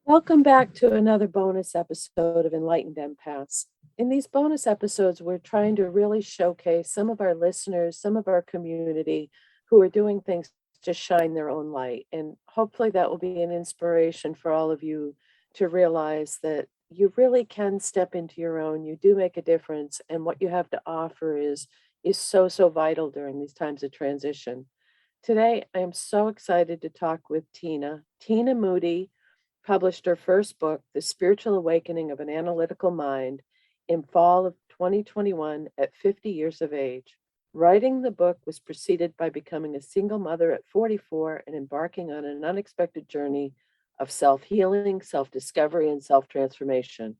Welcome back to another bonus episode of Enlightened Empaths. In these bonus episodes, we're trying to really showcase some of our listeners, some of our community who are doing things to shine their own light. And hopefully that will be an inspiration for all of you to realize that you really can step into your own. You do make a difference. And what you have to offer is so vital during these times of transition. Today, I am so excited to talk with Tina. Tina Moody published her first book, The Spiritual Awakening of an Analytical Mind, in fall of 2021 at 50 years of age. Writing the book was preceded by becoming a single mother at 44 and embarking on an unexpected journey of self-healing, self-discovery, and self-transformation.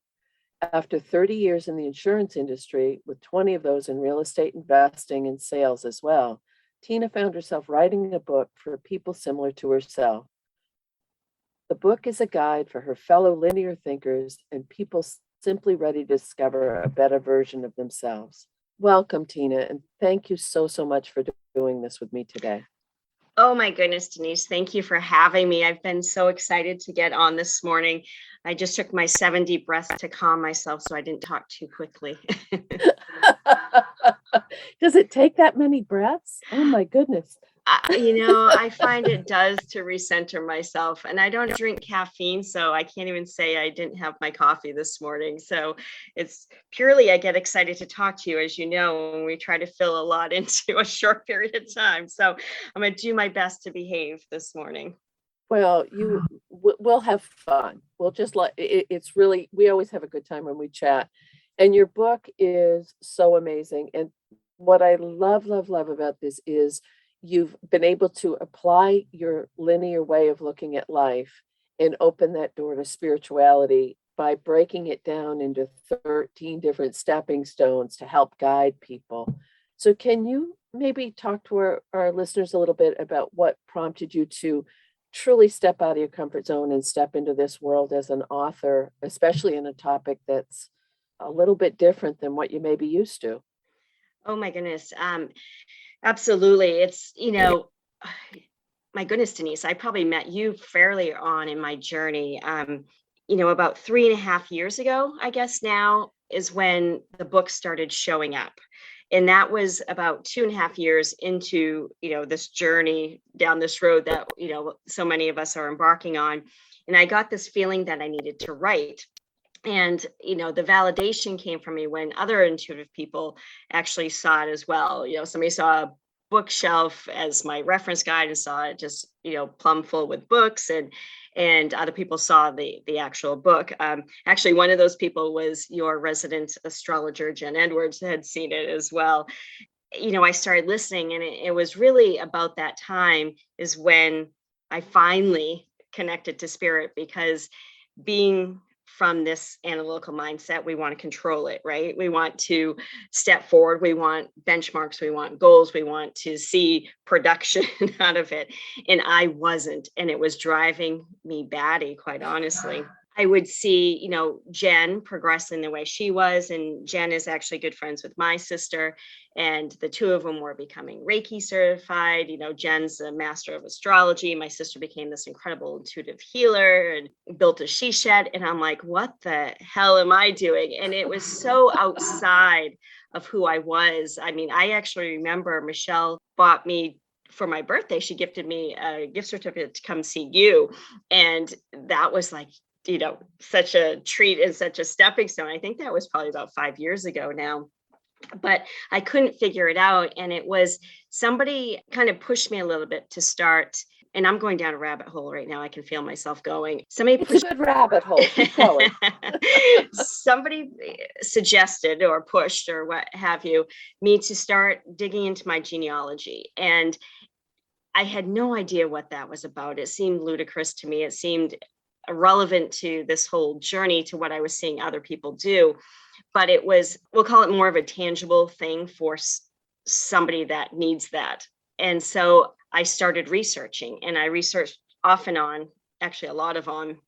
After 30 years in the insurance industry, with 20 of those in real estate investing and sales as well, Tina found herself writing a book for people similar to herself. The book is a guide for her fellow linear thinkers and people simply ready to discover a better version of themselves. Welcome, Tina, and thank you so much for doing this with me today. Oh my goodness, Denise, thank you for having me. I've been so excited to get on this morning. I just took my 7 deep breaths to calm myself so I didn't talk too quickly. Does it take that many breaths? Oh my goodness. I find it does to recenter myself, and I don't drink caffeine, so I can't even say I didn't have my coffee this morning. So it's purely, I get excited to talk to you, as you know, when we try to fill a lot into a short period of time. So I'm going to do my best to behave this morning. Well, we'll have fun. We'll just it's really, we always have a good time when we chat. And your book is so amazing. And what I love about this is you've been able to apply your linear way of looking at life and open that door to spirituality by breaking it down into 13 different stepping stones to help guide people. So can you maybe talk to our listeners a little bit about what prompted you to truly step out of your comfort zone and step into this world as an author, especially in a topic that's a little bit different than what you may be used to? Oh my goodness. Absolutely. It's, my goodness, Denise, I probably met you fairly on in my journey. About 3.5 years ago, I guess now is when the book started showing up. And that was about 2.5 years into, this journey down this road that, so many of us are embarking on. And I got this feeling that I needed to write. And, the validation came from me when other intuitive people actually saw it as well. Somebody saw a bookshelf as my reference guide and saw it just, plumb full with books, and other people saw the actual book. Actually, one of those people was your resident astrologer, Jen Edwards, had seen it as well. I started listening, and it was really about that time is when I finally connected to spirit, because being from this analytical mindset, we want to control it, right? We want to step forward. We want benchmarks. We want goals. We want to see production out of it. And I wasn't. And it was driving me batty, quite honestly. I would see, Jen progressing the way she was. And Jen is actually good friends with my sister. And the two of them were becoming Reiki certified. Jen's a master of astrology. My sister became this incredible intuitive healer and built a she shed. And I'm like, what the hell am I doing? And it was so outside of who I was. I mean, I actually remember Michelle bought me for my birthday. She gifted me a gift certificate to come see you. And that was like, such a treat and such a stepping stone. I think that was probably about 5 years ago now. But I couldn't figure it out. And it was somebody kind of pushed me a little bit to start. And I'm going down a rabbit hole right now. I can feel myself going. It's a good rabbit hole. Keep going. Somebody suggested or pushed or what have you, me to start digging into my genealogy. And I had no idea what that was about. It seemed ludicrous to me. It seemed irrelevant to this whole journey, to what I was seeing other people do. But it was, we'll call it more of a tangible thing for somebody that needs that. And so I started researching, and I researched off and on, actually a lot of on,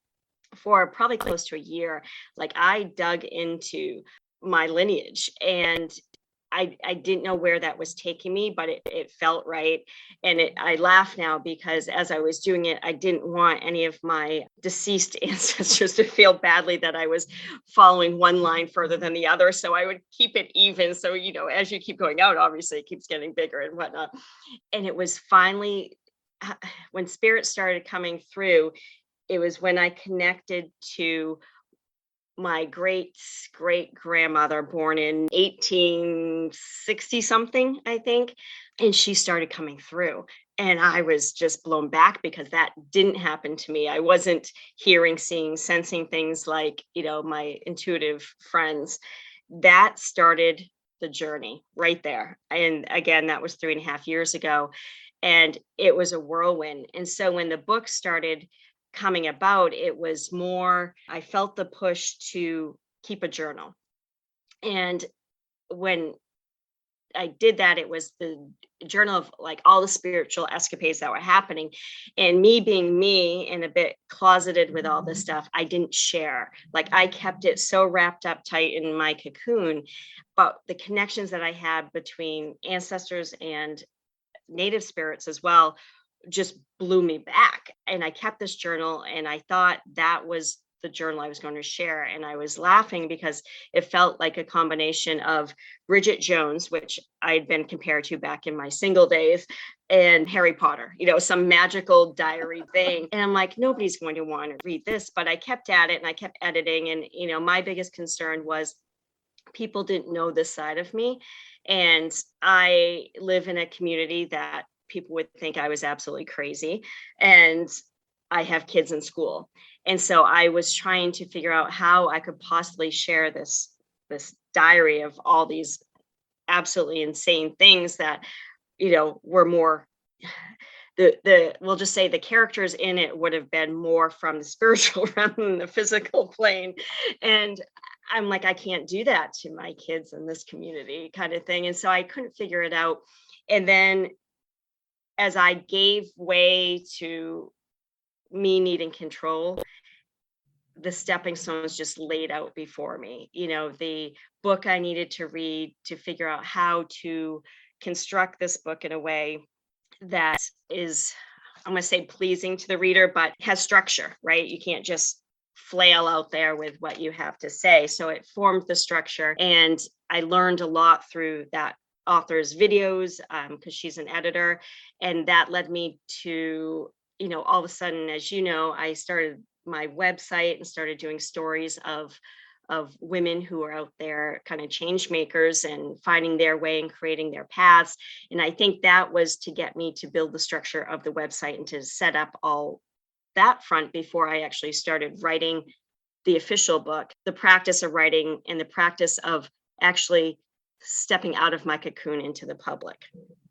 for probably close to a year. Like, I dug into my lineage, and I didn't know where that was taking me, but it felt right. And I laugh now because as I was doing it, I didn't want any of my deceased ancestors to feel badly that I was following one line further than the other. So I would keep it even. So, as you keep going out, obviously it keeps getting bigger and whatnot. And it was finally when spirit started coming through, it was when I connected to my great great grandmother, born in 1860 something, I think. And she started coming through. And I was just blown back because that didn't happen to me. I wasn't hearing, seeing, sensing things like, my intuitive friends. That started the journey right there. And again, that was 3.5 years ago. And it was a whirlwind. And so when the book started coming about, it was more, I felt the push to keep a journal. And when I did that, it was the journal of like all the spiritual escapades that were happening. And me being me and a bit closeted with all this stuff, I didn't share. Like I kept it so wrapped up tight in my cocoon. But the connections that I had between ancestors and native spirits as well just blew me back. And I kept this journal and I thought that was the journal I was going to share. And I was laughing because it felt like a combination of Bridget Jones, which I'd been compared to back in my single days, and Harry Potter, some magical diary thing. And I'm like, nobody's going to want to read this. But I kept at it and I kept editing. And, my biggest concern was people didn't know this side of me. And I live in a community that people would think I was absolutely crazy. And I have kids in school. And so I was trying to figure out how I could possibly share this diary of all these absolutely insane things that, were more we'll just say the characters in it would have been more from the spiritual realm than the physical plane. And I'm like, I can't do that to my kids in this community kind of thing. And so I couldn't figure it out. And then as I gave way to me needing control, the stepping stones just laid out before me. The book I needed to read to figure out how to construct this book in a way that is, I'm going to say pleasing to the reader, but has structure, right? You can't just flail out there with what you have to say. So it formed the structure. And I learned a lot through that author's videos because she's an editor. And that led me to, all of a sudden, as you know, I started my website and started doing stories of women who are out there kind of change makers and finding their way and creating their paths. And I think that was to get me to build the structure of the website and to set up all that front before I actually started writing the official book, the practice of writing and the practice of actually stepping out of my cocoon into the public.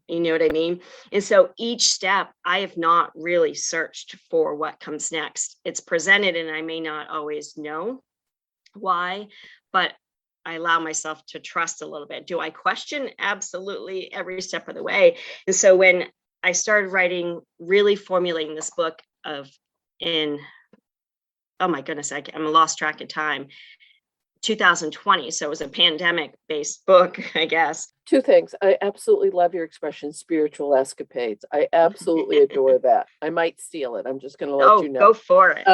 You know what I mean? And so each step, I have not really searched for what comes next. It's presented and I may not always know why, but I allow myself to trust a little bit. Do I question? Absolutely, every step of the way. And so when I started writing, really formulating this book oh my goodness, I'm lost track of time, 2020. So it was a pandemic based book, I guess. Two things. I absolutely love your expression, spiritual escapades. I absolutely adore that. I might steal it. I'm just going to let you know. Go for it.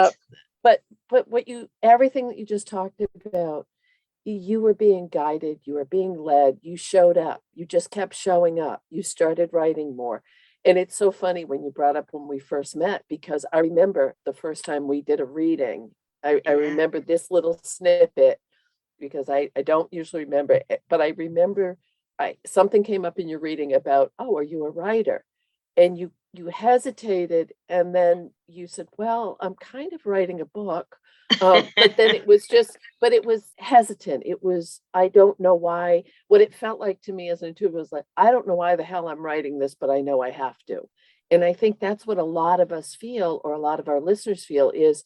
But everything that you just talked about, you were being guided, you were being led, you showed up, you just kept showing up, you started writing more. And it's so funny when you brought up when we first met, because I remember the first time we did a reading, I remember this little snippet because I don't usually remember it, but I remember something came up in your reading about, oh, are you a writer? And you hesitated and then you said, well, I'm kind of writing a book. But then it was hesitant. It was, I don't know why. What it felt like to me as an intuitive was like, I don't know why the hell I'm writing this, but I know I have to. And I think that's what a lot of us feel, or a lot of our listeners feel, is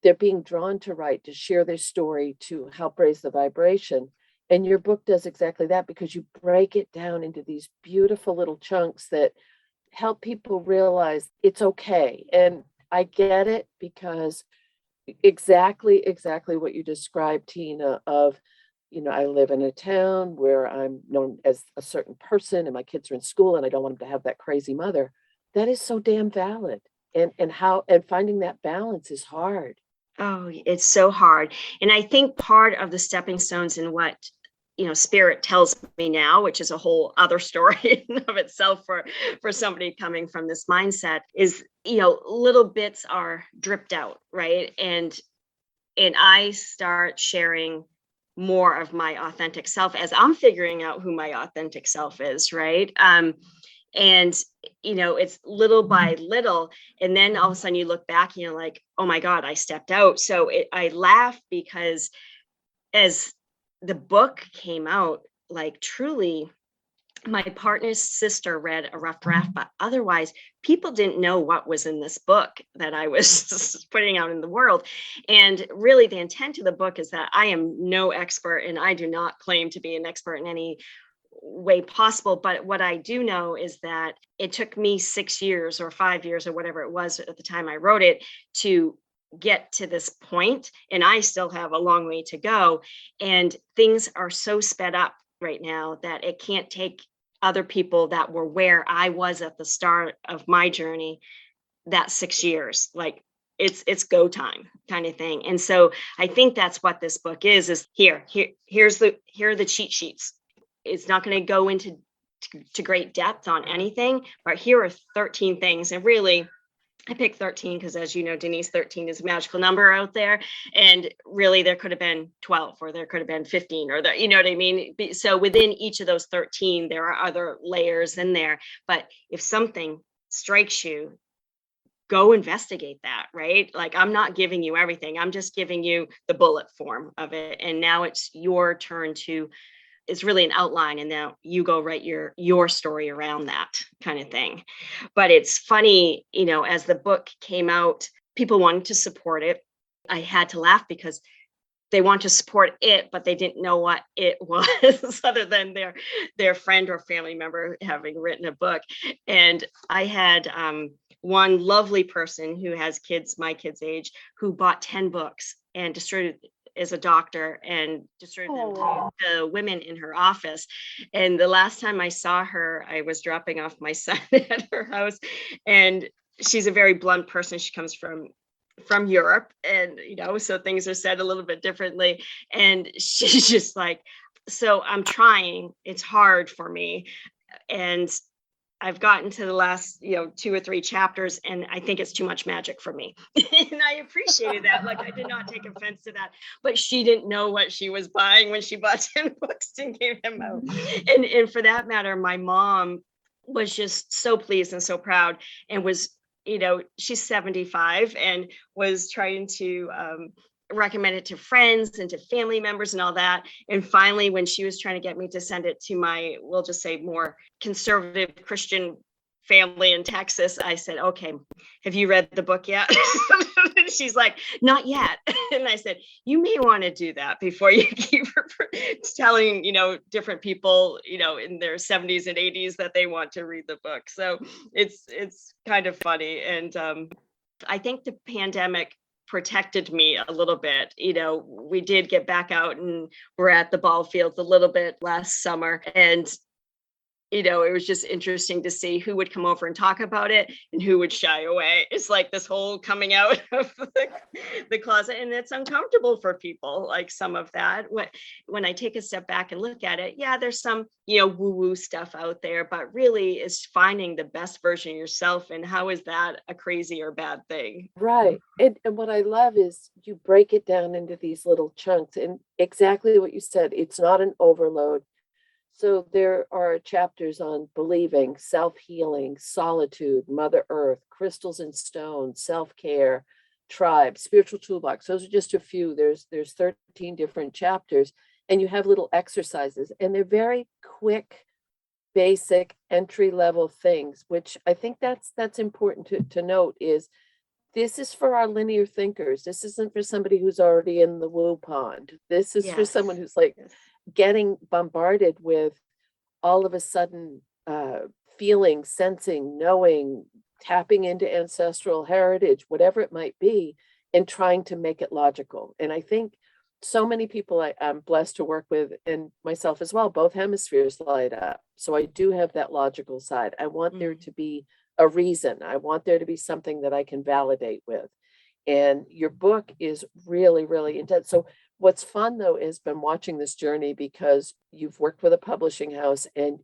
they're being drawn to write, to share their story, to help raise the vibration. And your book does exactly that, because you break it down into these beautiful little chunks that help people realize it's okay. And I get it, because exactly what you described, Tina, of I live in a town where I'm known as a certain person and my kids are in school and I don't want them to have that crazy mother. That is so damn valid. And finding that balance is hard. Oh, it's so hard. And I think part of the stepping stones in what spirit tells me now, which is a whole other story in of itself for somebody coming from this mindset, is little bits are dripped out, right? And I start sharing more of my authentic self as I'm figuring out who my authentic self is, right? And it's little by little, and then all of a sudden you look back and you're like, oh my God, I stepped out. So I laugh because as the book came out, like truly my partner's sister read a rough draft, but otherwise people didn't know what was in this book that I was putting out in the world. And really the intent of the book is that I am no expert, and I do not claim to be an expert in any way possible. But what I do know is that it took me 6 years or 5 years or whatever it was at the time I wrote it to get to this point, and I still have a long way to go. And things are so sped up right now that it can't take other people that were where I was at the start of my journey, that 6 years, like it's go time kind of thing. And so I think that's what this book is here are the cheat sheets. It's not going to go into to great depth on anything, but here are 13 things. And really, I picked 13 because, as you know, Denise, 13 is a magical number out there. And really, there could have been 12 or there could have been 15 or you know what I mean? So within each of those 13, there are other layers in there. But if something strikes you, go investigate that, right? Like, I'm not giving you everything. I'm just giving you the bullet form of it. And now it's your turn to, it's really an outline, and now you go write your story around that kind of thing. But it's funny, as the book came out, people wanted to support it. I had to laugh because they want to support it, but they didn't know what it was other than their friend or family member having written a book. And I had one lovely person who has kids my kids' age who bought 10 books and distributed as a doctor and distributed them to the women in her office. And the last time I saw her, I was dropping off my son at her house, and she's a very blunt person. She comes from Europe, and so things are said a little bit differently. And she's just like, so I'm trying, it's hard for me. And I've gotten to the last, 2 or 3 chapters, and I think it's too much magic for me. And I appreciated that. Like, I did not take offense to that, but she didn't know what she was buying when she bought 10 books and gave them out. And for that matter, my mom was just so pleased and so proud, and was, she's 75 and was trying to, recommend it to friends and to family members and all that. And finally, when she was trying to get me to send it to my, we'll just say, more conservative Christian family in Texas, I said, okay, have you read the book yet? And she's like, not yet. And I said, you may want to do that before you keep telling, different people, in their 70s and 80s that they want to read the book. So it's kind of funny. And I think the pandemic protected me a little bit. We did get back out and we're at the ball fields a little bit last summer. And, it was just interesting to see who would come over and talk about it and who would shy away. It's like this whole coming out of the closet, and it's uncomfortable for people, like some of that. When I take a step back and look at it, yeah, there's some, woo-woo stuff out there, but really is finding the best version of yourself. And how is that a crazy or bad thing? Right. And what I love is you break it down into these little chunks, and exactly what you said, it's not an overload. So there are chapters on believing, self-healing, solitude, Mother Earth, crystals and stones, self-care, tribe, spiritual toolbox. Those are just a few. There's 13 different chapters, and you have little exercises, and they're very quick, basic, entry-level things, which I think that's important to note. Is this is for our linear thinkers. This isn't for somebody who's already in the woo pond. This is for someone who's like getting bombarded with all of a sudden feeling, sensing, knowing, tapping into ancestral heritage, whatever it might be, and trying to make it logical. And I think so many people I'm blessed to work with, and myself as well, both hemispheres light up. So I do have that logical side. I want there to be a reason. I want there to be something that I can validate with. And your book is really, really intense. So what's fun though is been watching this journey because you've worked with a publishing house and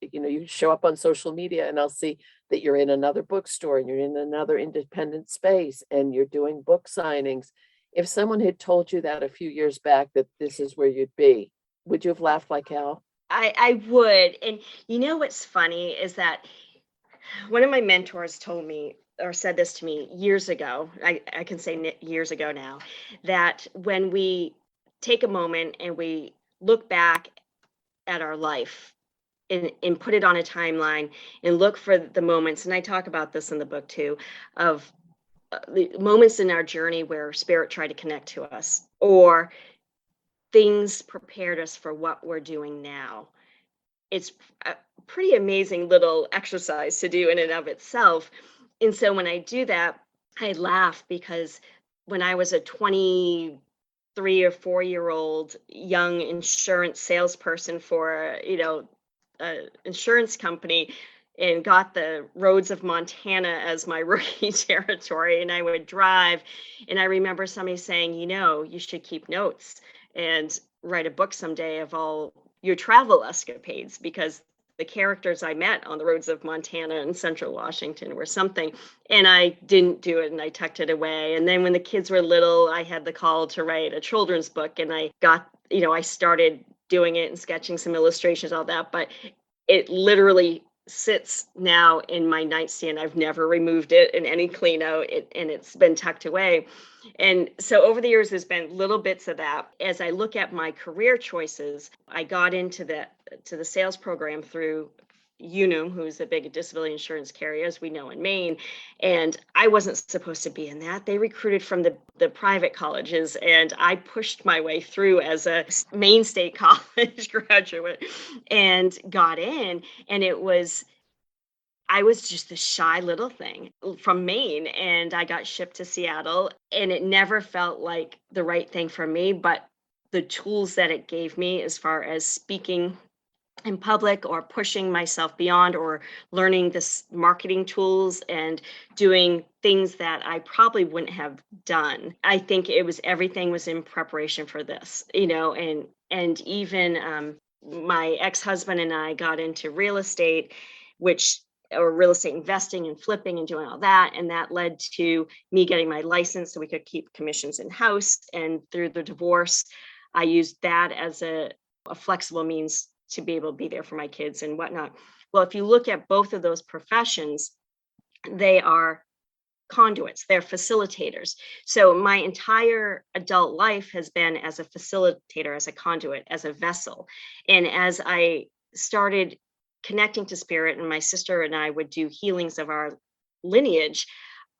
you show up on social media and I'll see that you're in another bookstore and you're in another independent space and you're doing book signings. If someone had told you that a few years back that this is where you'd be, would you have laughed like hell? I would. And you know what's funny is that one of my mentors told me or said this to me years ago. I can say years ago now, that when we take a moment and we look back at our life and put it on a timeline and look for the moments, and I talk about this in the book too, of the moments in our journey where spirit tried to connect to us or things prepared us for what we're doing now. It's a pretty amazing little exercise to do in and of itself. And so when I do that, I laugh because when I was a 23 or 4-year old young insurance salesperson for, an insurance company and got the roads of Montana as my rookie territory, and I would drive, and I remember somebody saying, you should keep notes and write a book someday of all your travel escapades, because the characters I met on the roads of Montana and central Washington were something. And I didn't do it and I tucked it away. And then when the kids were little, I had the call to write a children's book and I got, I started doing it and sketching some illustrations, all that. But it literally sits now in my nightstand. I've never removed it in any clean out, and it's been tucked away. And so over the years, there's been little bits of that. As I look at my career choices, I got into the sales program through Unum, who's a big disability insurance carrier, as we know in Maine. And I wasn't supposed to be in that. They recruited from the private colleges, and I pushed my way through as a Maine State College graduate and got in. And I was just a shy little thing from Maine, and I got shipped to Seattle, and it never felt like the right thing for me. But the tools that it gave me, as far as speaking in public or pushing myself beyond or learning this marketing tools and doing things that I probably wouldn't have done. I think everything was in preparation for this, and even my ex-husband and I got into real estate, or real estate investing and flipping and doing all that. And that led to me getting my license so we could keep commissions in house. And through the divorce, I used that as a flexible means to be able to be there for my kids and whatnot. Well, if you look at both of those professions, they are conduits, they're facilitators. So my entire adult life has been as a facilitator, as a conduit, as a vessel. And as I started connecting to spirit, and my sister and I would do healings of our lineage,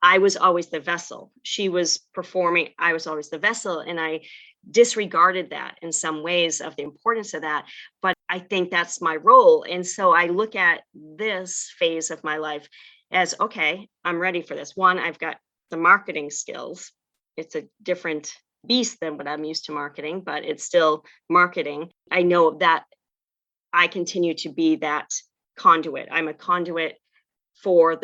I was always the vessel. She was performing, I was always the vessel. And I disregarded that in some ways of the importance of that. But I think that's my role. And so I look at this phase of my life as, okay, I'm ready for this. One, I've got the marketing skills. It's a different beast than what I'm used to marketing, but it's still marketing. I know that I continue to be that conduit. I'm a conduit for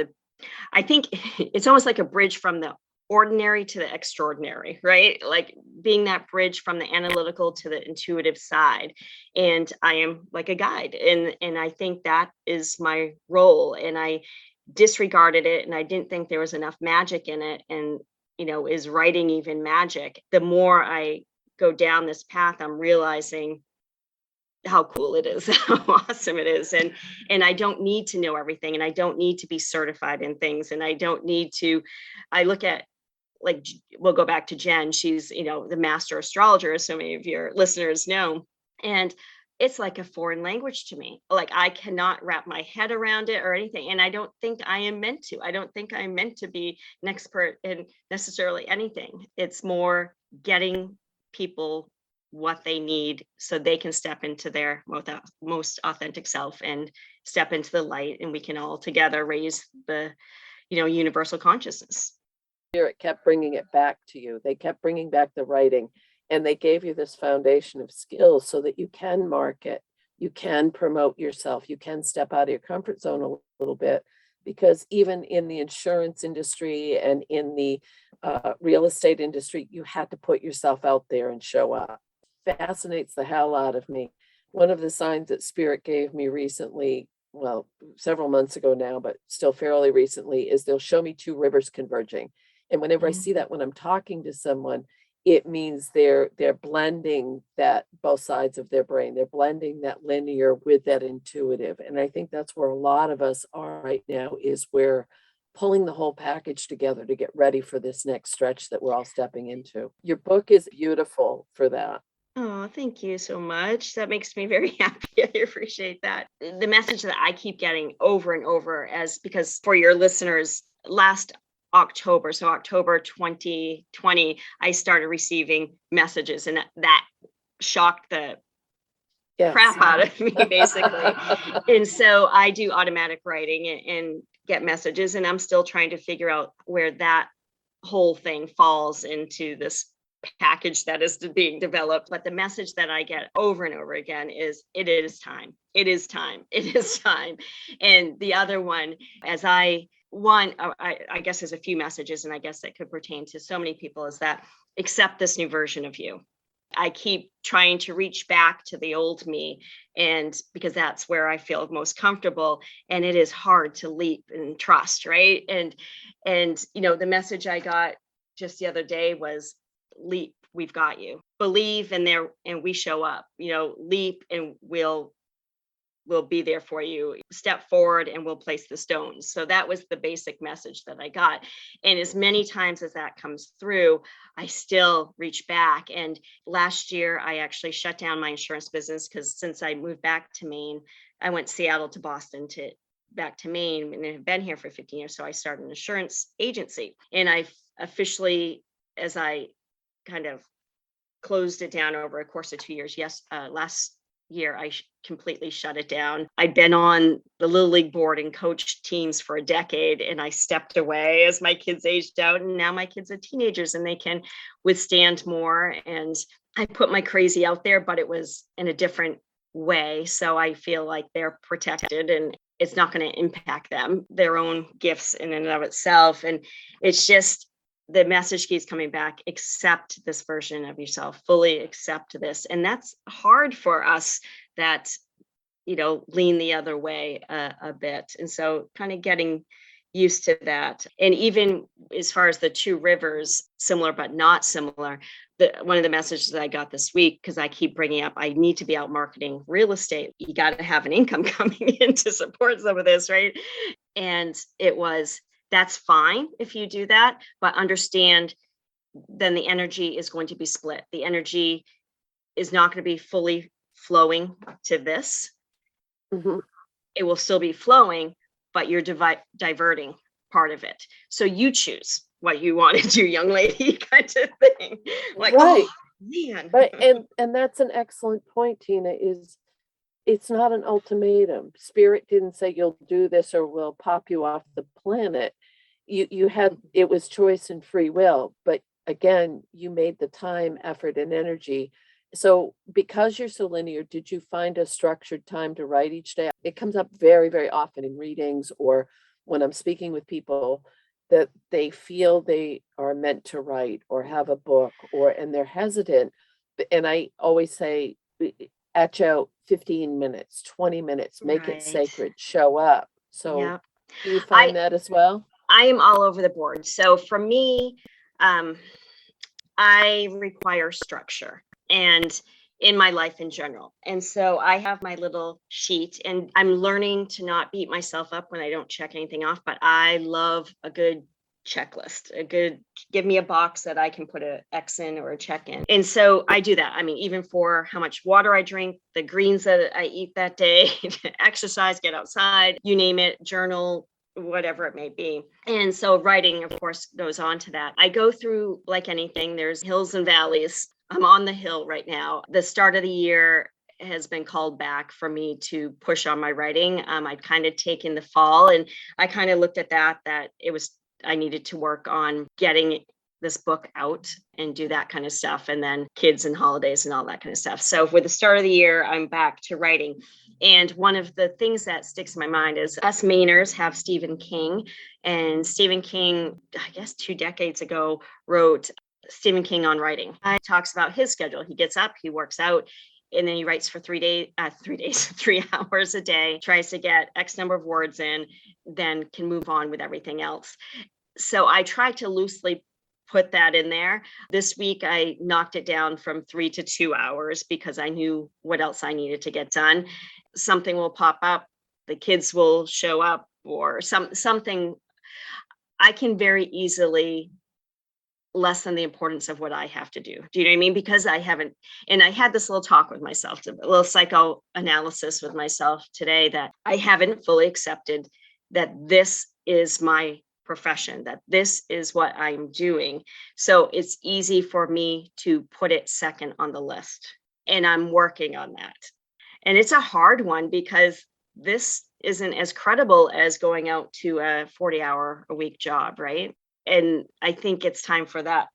I think it's almost like a bridge from the ordinary to the extraordinary, right? Like being that bridge from the analytical to the intuitive side. And I am like a guide. And I think that is my role. And I disregarded it, and I didn't think there was enough magic in it. And, is writing even magic? The more I go down this path, I'm realizing how cool it is, how awesome it is. And I don't need to know everything, and I don't need to be certified in things. And I look at, like, we'll go back to Jen. She's, the master astrologer, as so many of your listeners know. And it's like a foreign language to me. Like, I cannot wrap my head around it or anything. And I don't think I am meant to. I don't think I'm meant to be an expert in necessarily anything. It's more getting people what they need so they can step into their most authentic self and step into the light, and we can all together raise the universal consciousness. Spirit kept bringing it back to you. They kept bringing back the writing. And they gave you this foundation of skills so that you can market, you can promote yourself, you can step out of your comfort zone a little bit. Because even in the insurance industry and in the real estate industry, you had to put yourself out there and show up. Fascinates the hell out of me. One of the signs that Spirit gave me recently, well, several months ago now, but still fairly recently, is they'll show me two rivers converging. And whenever I see that when I'm talking to someone, it means they're blending that both sides of their brain. They're blending that linear with that intuitive. And I think that's where a lot of us are right now, is we're pulling the whole package together to get ready for this next stretch that we're all stepping into. Your book is beautiful for that. Oh, thank you so much. That makes me very happy. I appreciate that. The message that I keep getting over and over, because for your listeners, last October, so October 2020, I started receiving messages, and that shocked the crap out of me, basically. And so I do automatic writing and get messages, and I'm still trying to figure out where that whole thing falls into this package that is being developed. But the message that I get over and over again is, it is time. It is time. It is time. And the other one, I guess there's a few messages, and I guess that could pertain to so many people, is that accept this new version of you. I keep trying to reach back to the old me, and because that's where I feel most comfortable, and it is hard to leap and trust, right? And the message I got just the other day was, leap, we've got you. Believe, and we show up. Leap, and we'll be there for you. Step forward, and we'll place the stones. So that was the basic message that I got. And as many times as that comes through, I still reach back. And last year, I actually shut down my insurance business, because since I moved back to Maine, I went Seattle to Boston back to Maine, and I've been here for 15 years. So I started an insurance agency, and I officially, as I kind of closed it down over a course of 2 years. Last year, I completely shut it down. I'd been on the Little League board and coached teams for a decade, and I stepped away as my kids aged out. And now my kids are teenagers, and they can withstand more. And I put my crazy out there, but it was in a different way. So I feel like they're protected, and it's not going to impact them, their own gifts in and of itself. And it's just, the message keeps coming back, accept this version of yourself, fully accept this. And that's hard for us that, lean the other way a bit. And so kind of getting used to that. And even as far as the two rivers, similar but not similar, one of the messages that I got this week, because I keep bringing up, I need to be out marketing real estate. You got to have an income coming in to support some of this, right? And it was, that's fine if you do that, but understand then the energy is going to be split. The energy is not going to be fully flowing to this. Mm-hmm. It will still be flowing, but you're diverting part of it. So you choose what you want to do, young lady, kind of thing. Like, right. Oh, man. Right. And that's an excellent point, Tina, is it's not an ultimatum. Spirit didn't say you'll do this or we'll pop you off the planet. You had, it was choice and free will, but again, you made the time, effort, and energy. So because you're so linear, did you find a structured time to write each day? It comes up very, very often in readings or when I'm speaking with people that they feel they are meant to write or have a book, and they're hesitant. And I always say, etch out 15 minutes, 20 minutes, make it sacred, show up. So yeah. Do you find that as well? I am all over the board. So for me, I require structure and in my life in general. And so I have my little sheet, and I'm learning to not beat myself up when I don't check anything off, but I love a good checklist, give me a box that I can put an X in or a check in. And so I do that. I mean, even for how much water I drink, the greens that I eat that day, exercise, get outside, you name it, journal, whatever it may be. And so writing, of course, goes on to that. I go through, like anything, there's hills and valleys. I'm on the hill right now. The start of the year has been called back for me to push on my writing. I'd kind of taken the fall, and I kind of looked at that it was, I needed to work on getting this book out and do that kind of stuff. And then kids and holidays and all that kind of stuff. So with the start of the year, I'm back to writing. And one of the things that sticks in my mind is us Mainers have Stephen King. And Stephen King, I guess 2 decades ago, wrote Stephen King on Writing. He talks about his schedule. He gets up, he works out, and then he writes for 3 hours a day, tries to get X number of words in, then can move on with everything else. So I try to loosely put that in there. This week, I knocked it down from 3 to 2 hours because I knew what else I needed to get done. Something will pop up, the kids will show up, or something. I can very easily lessen the importance of what I have to do. Do you know what I mean? Because I haven't, and I had this little talk with myself, a little psychoanalysis with myself today, that I haven't fully accepted that this is my profession, that this is what I'm doing. So it's easy for me to put it second on the list. And I'm working on that. And it's a hard one because this isn't as credible as going out to a 40-hour-a-week job, right? And I think it's time for that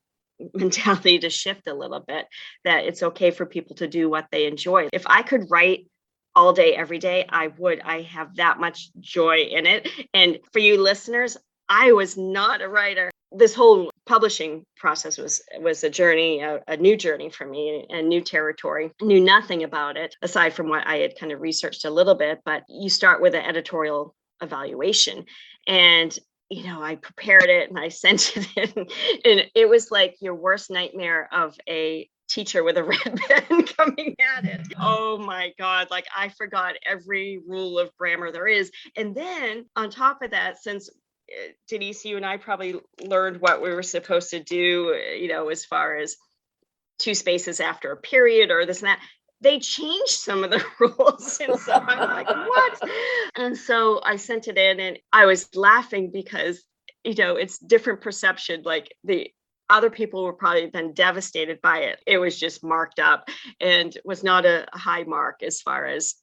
mentality to shift a little bit, that it's okay for people to do what they enjoy. If I could write all day, every day, I would. I have that much joy in it. And for you listeners, I was not a writer. This whole publishing process was a journey, a new journey for me, a new territory. I knew nothing about it aside from what I had kind of researched a little bit. But you start with an editorial evaluation, and I prepared it and I sent it in, and it was like your worst nightmare of a teacher with a red pen coming at it. Oh my God, like I forgot every rule of grammar there is. And then on top of that, since Denise, you and I probably learned what we were supposed to do, as far as 2 spaces after a period or this and that, they changed some of the rules. And so I'm like, what? And so I sent it in and I was laughing because, it's different perception. Like the other people were probably then devastated by it. It was just marked up and was not a high mark as far as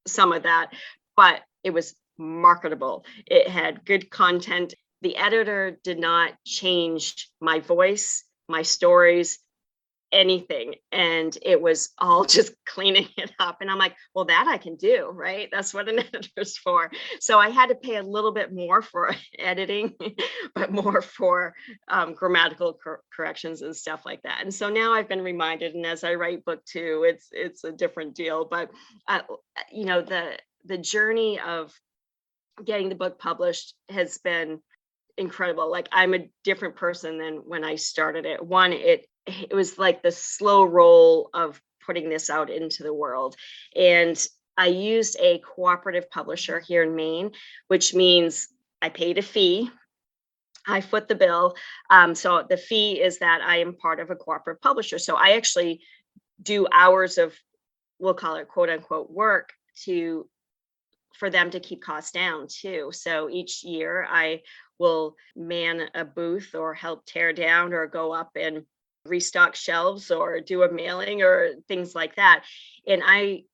some of that, but it was marketable. It had good content. The editor did not change my voice, my stories, anything. And it was all just cleaning it up. And I'm like, well, that I can do, right? That's what an editor's for. So I had to pay a little bit more for editing, but more for grammatical corrections and stuff like that. And so now I've been reminded, and as I write book 2, it's a different deal. But the journey of getting the book published has been incredible. Like I'm a different person than when I started it. One, it was like the slow roll of putting this out into the world. And I used a cooperative publisher here in Maine, which means I paid a fee. I foot the bill. So the fee is that I am part of a cooperative publisher. So I actually do hours of, we'll call it quote unquote work for them to keep costs down too. So each year I will man a booth or help tear down or go up and restock shelves or do a mailing or things like that. And I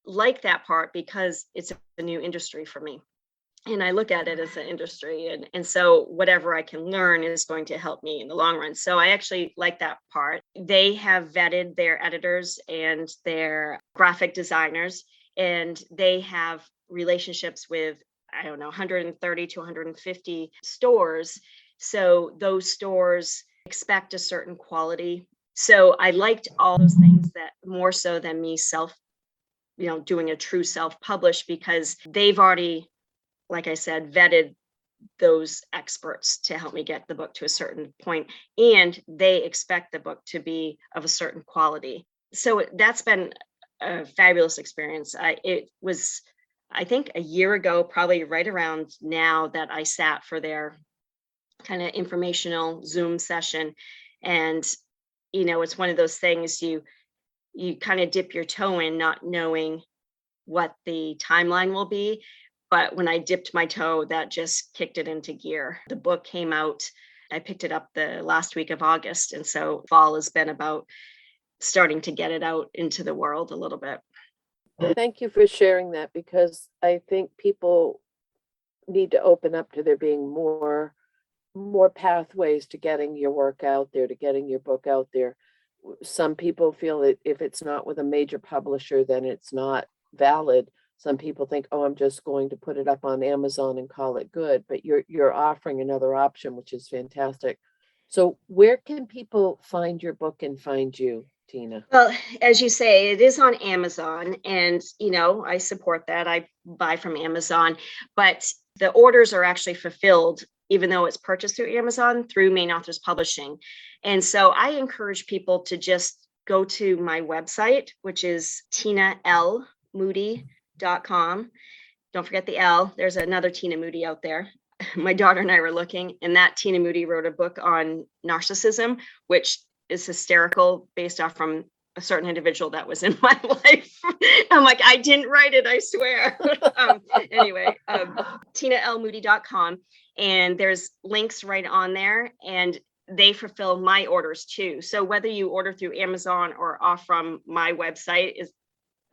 like that part because it's a new industry for me. And I look at it as an industry. And so whatever I can learn is going to help me in the long run. So I actually like that part. They have vetted their editors and their graphic designers, and they have relationships with, 130 to 150 stores. So those stores expect a certain quality. So I liked all those things that more so than me doing a true self-publish, because they've already, like I said, vetted those experts to help me get the book to a certain point, and they expect the book to be of a certain quality. So that's been a fabulous experience. It was, I think, a year ago, probably right around now, that I sat for their kind of informational Zoom session. And, it's one of those things you kind of dip your toe in, not knowing what the timeline will be. But when I dipped my toe, that just kicked it into gear. The book came out, I picked it up the last week of August. And so fall has been about starting to get it out into the world a little bit. Thank you for sharing that, because I think people need to open up to there being more more pathways to getting your work out there, to getting your book out there. Some people feel that if it's not with a major publisher, then it's not valid. Some people think, oh, I'm just going to put it up on Amazon and call it good. But you're offering another option, which is fantastic. So where can people find your book and find you, Tina? Well, as you say, it is on Amazon, and I support that. I buy from Amazon, but the orders are actually fulfilled, even though it's purchased through Amazon, through Main Authors Publishing. And so I encourage people to just go to my website, which is tinalmoody.com. Don't forget the L. There's another Tina Moody out there. My daughter and I were looking, and that Tina Moody wrote a book on narcissism, which is hysterical, based off from a certain individual that was in my life. I'm like, I didn't write it, I swear. Anyway, tinalmoody.com, and there's links right on there, and they fulfill my orders too. So whether you order through Amazon or off from my website,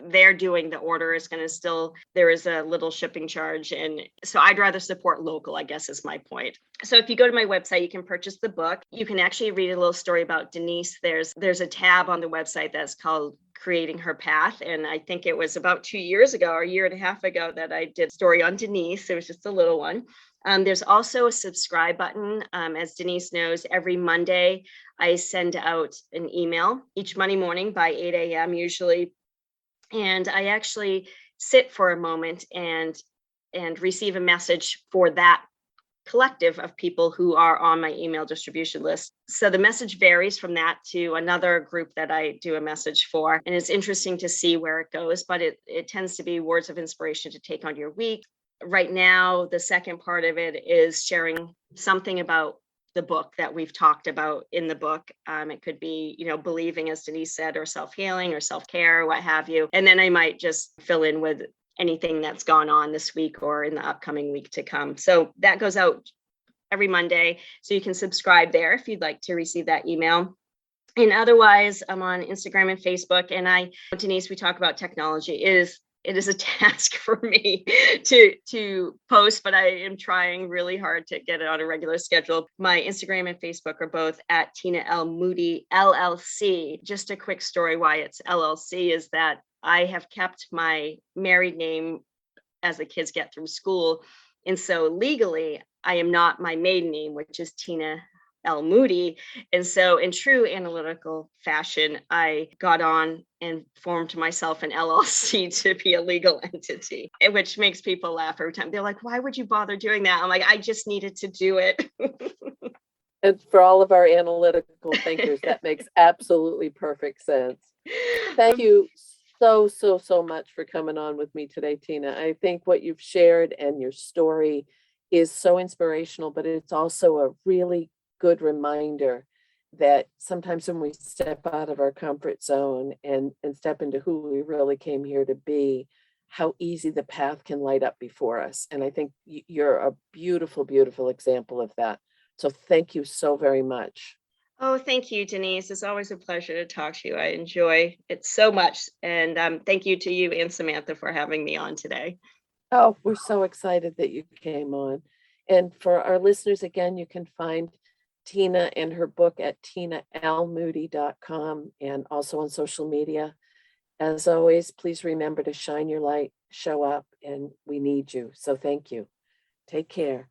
they're doing the order, is going to still, there is a little shipping charge. And so I'd rather support local, I guess is my point. So if you go to my website, you can purchase the book. You can actually read a little story about Denise. There's a tab on the website that's called Creating Her Path. And I think it was about 2 years ago or a year and a half ago that I did a story on Denise. It was just a little one. There's also a subscribe button. As Denise knows, every Monday, I send out an email each Monday morning by 8 a.m. usually. And I actually sit for a moment and receive a message for that collective of people who are on my email distribution list. So the message varies from that to another group that I do a message for. And it's interesting to see where it goes, but it tends to be words of inspiration to take on your week. Right now, the second part of it is sharing something about the book that we've talked about in the book. It could be, believing, as Denise said, or self-healing or self-care, what have you. And then I might just fill in with anything that's gone on this week or in the upcoming week to come. So that goes out every Monday. So you can subscribe there if you'd like to receive that email. And otherwise, I'm on Instagram and Facebook. And Denise, we talk about technology. It is a task for me to post, but I am trying really hard to get it on a regular schedule. My Instagram and Facebook are both at Tina L. Moody LLC. Just a quick story why it's LLC is that I have kept my married name as the kids get through school. And so legally, I am not my maiden name, which is Tina L. Moody. And so in true analytical fashion, I got on and formed myself an LLC to be a legal entity, which makes people laugh every time. They're like, why would you bother doing that? I'm like, I just needed to do it. And for all of our analytical thinkers, that makes absolutely perfect sense. Thank you so much for coming on with me today, Tina. I think what you've shared and your story is so inspirational, but it's also a really good reminder that sometimes when we step out of our comfort zone and step into who we really came here to be, how easy the path can light up before us. And I think you're a beautiful, beautiful example of that. So thank you so very much. Oh, thank you, Denise. It's always a pleasure to talk to you. I enjoy it so much. And thank you to you and Samantha for having me on today. Oh, we're so excited that you came on. And for our listeners, again, you can find Tina and her book at tinalmoody.com and also on social media. As always, please remember to shine your light, show up, and we need you. So thank you. Take care.